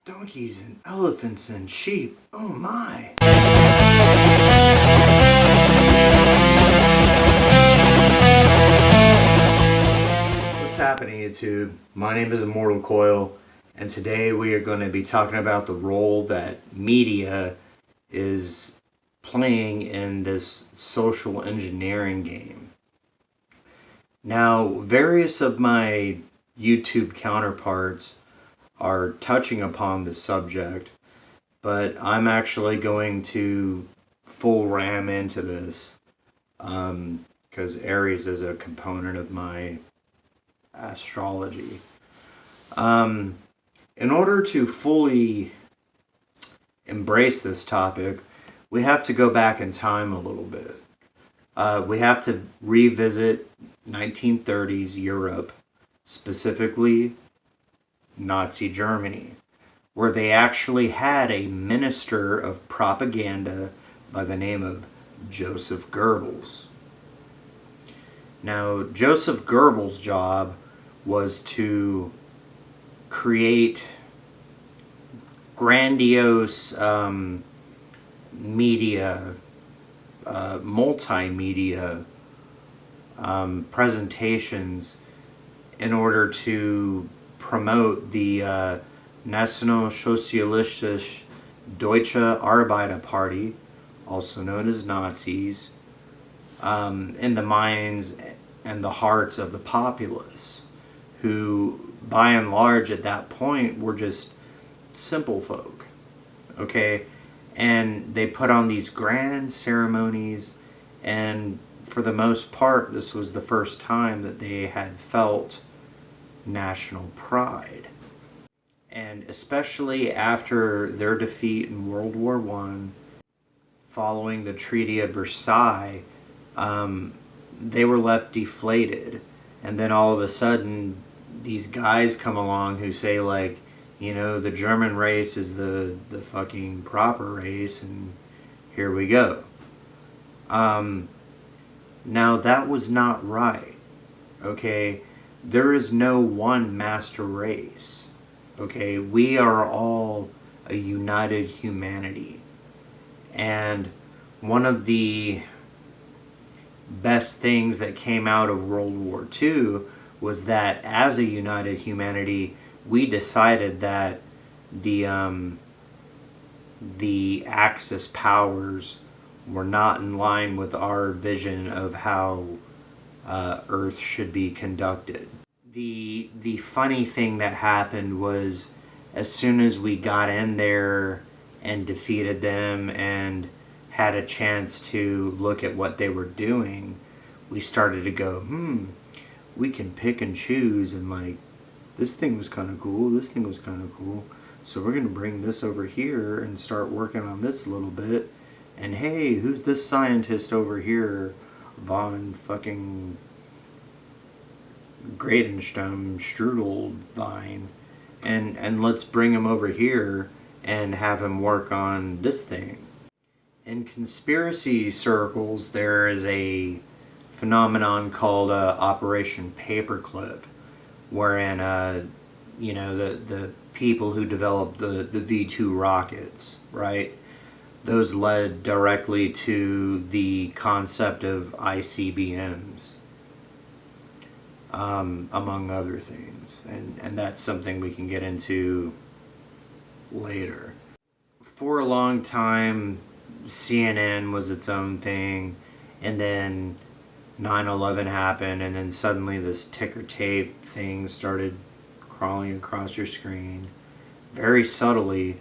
Donkeys and elephants and sheep. Oh my. What's happening, YouTube? My name is Immortal Coil, and today we are going to be talking about the role that media is playing in this social engineering game. Now, various of my YouTube counterparts are touching upon the subject, but I'm actually going to full ram into this because Aries is a component of my astrology. In order to fully embrace this topic, we have to go back in time a little bit. We have to revisit 1930s Europe, specifically Nazi Germany, where they actually had a minister of propaganda by the name of Joseph Goebbels. Now, Joseph Goebbels' job was to create grandiose media, multimedia presentations in order to promote the Nationalsozialistische Deutsche Arbeiterparty, also known as Nazis, in the minds and the hearts of the populace, who by and large at that point were just simple folk, okay? And they put on these grand ceremonies, and for the most part this was the first time that they had felt national pride. And especially after their defeat in World War I, following the Treaty of Versailles, they were left deflated. And then all of a sudden, these guys come along who say, like, you know, the German race is the fucking proper race, and here we go. Now, that was not right, okay? There is no one master race, okay? We are all a united humanity. And one of the best things that came out of World War II was that as a united humanity, we decided that the Axis powers were not in line with our vision of how Earth should be conducted. The funny thing that happened was, as soon as we got in there and defeated them and had a chance to look at what they were doing, we started to go, we can pick and choose, and like, this thing was kind of cool, this thing was kind of cool, so we're going to bring this over here and start working on this a little bit. And hey, who's this scientist over here, von fucking Gredenstern Strudelwein, and let's bring him over here and have him work on this thing. In conspiracy circles, there is a phenomenon called Operation Paperclip, wherein you know, the people who developed the V2 rockets, right? Those led directly to the concept of ICBMs, among other things. And that's something we can get into later. For a long time, CNN was its own thing, and then 9/11 happened, and then suddenly this ticker tape thing started crawling across your screen, very subtly,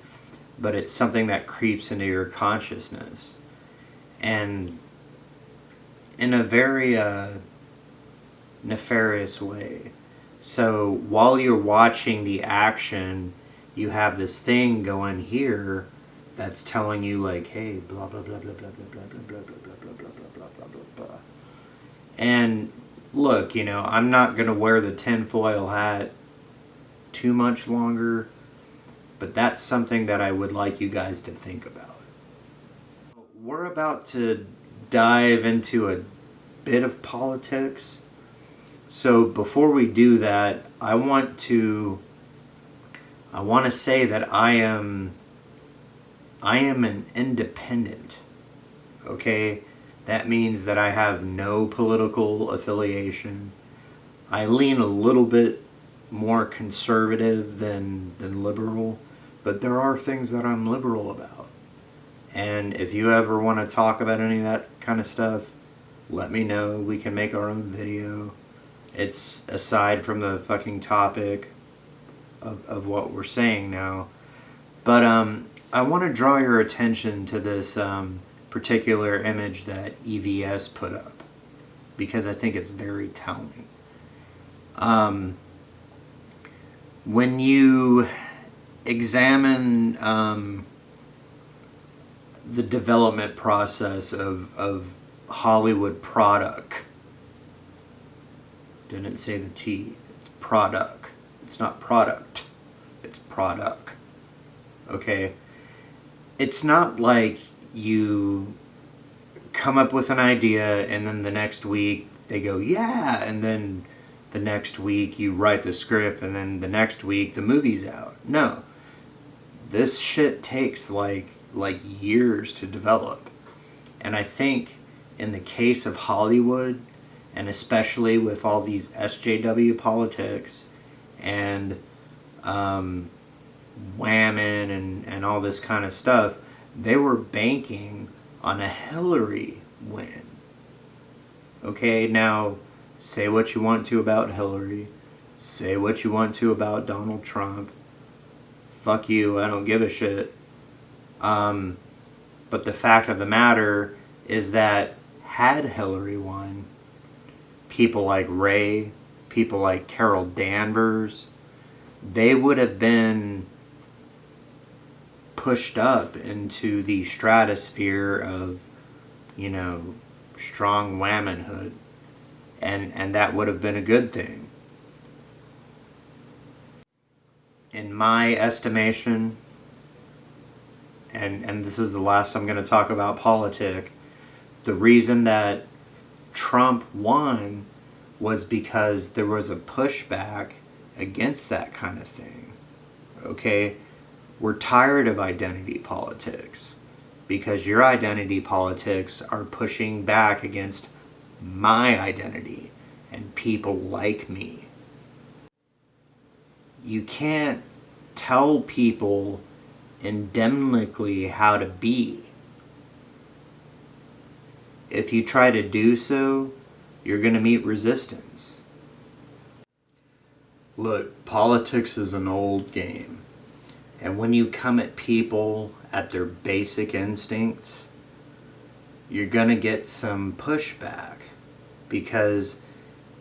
but it's something that creeps into your consciousness, and in a very nefarious way. So while you're watching the action, you have this thing going here that's telling you, like, hey, blah blah blah blah blah blah blah blah blah blah blah blah blah blah blah blah blah. And look, you know, I'm not gonna wear the tinfoil hat too much longer, but that's something that I would like you guys to think about. We're about to dive into a bit of politics. So before we do that, I want to I want to say that I am an independent. Okay? That means that I have no political affiliation. I lean a little bit more conservative than liberal, but there are things that I'm liberal about. And if you ever want to talk about any of that kind of stuff, let me know. We can make our own video. It's aside from the fucking topic of what we're saying now. But I want to draw your attention to this particular image that EVS put up, because I think it's very telling. When you examine the development process of Hollywood product, didn't say the T, it's product. It's not product, it's product. Okay? It's not like you come up with an idea and then the next week they go, yeah, and then the next week you write the script and then the next week the movie's out. No. This shit takes like years to develop. And I think in the case of Hollywood, and especially with all these SJW politics and whammon and all this kind of stuff, they were banking on a Hillary win. Okay, now say what you want to about Hillary, say what you want to about Donald Trump. Fuck you, I don't give a shit. But the fact of the matter is that had Hillary won, people like Ray, people like Carol Danvers, they would have been pushed up into the stratosphere of, you know, strong womanhood. And that would have been a good thing. In my estimation, and this is the last I'm going to talk about Politick, the reason that Trump won was because there was a pushback against that kind of thing. Okay? We're tired of identity politics because your identity politics are pushing back against my identity and people like me. You can't tell people endemically how to be. If you try to do so, you're going to meet resistance. Look, politics is an old game. And when you come at people at their basic instincts, you're going to get some pushback. Because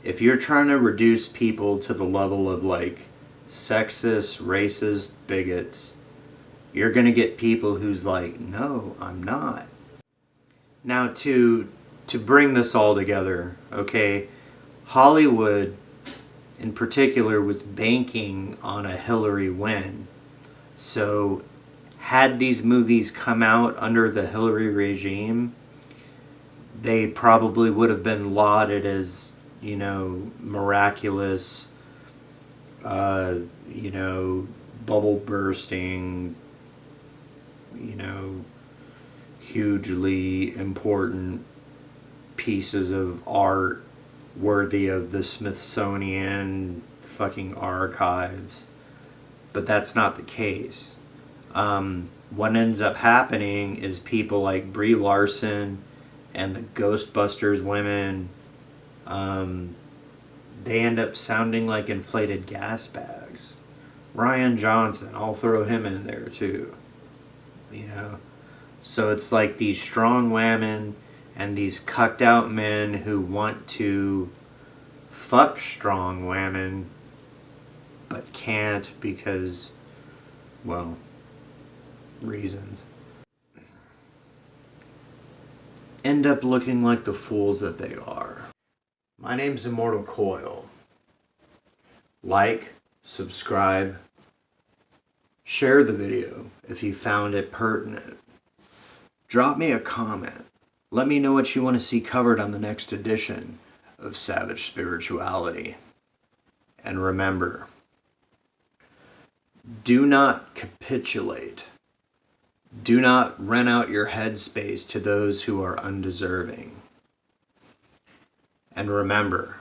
if you're trying to reduce people to the level of like sexist, racist bigots, you're going to get people who's like, no, I'm not. Now to bring this all together, okay, Hollywood in particular was banking on a Hillary win. So had these movies come out under the Hillary regime, they probably would have been lauded as, you know, miraculous, you know, bubble bursting, you know, hugely important pieces of art worthy of the Smithsonian fucking archives. But that's not the case. What ends up happening is people like Brie Larson and the Ghostbusters women, they end up sounding like inflated gas bags. Ryan Johnson, I'll throw him in there too. You know? So it's like these strong women and these cucked out men who want to fuck strong women but can't because, well, reasons. End up looking like the fools that they are. My name's Immortal Coil. Like, subscribe, share the video if you found it pertinent. Drop me a comment. Let me know what you want to see covered on the next edition of Savage Spirituality. And remember, Do not capitulate. Do not rent out your headspace to those who are undeserving. And remember,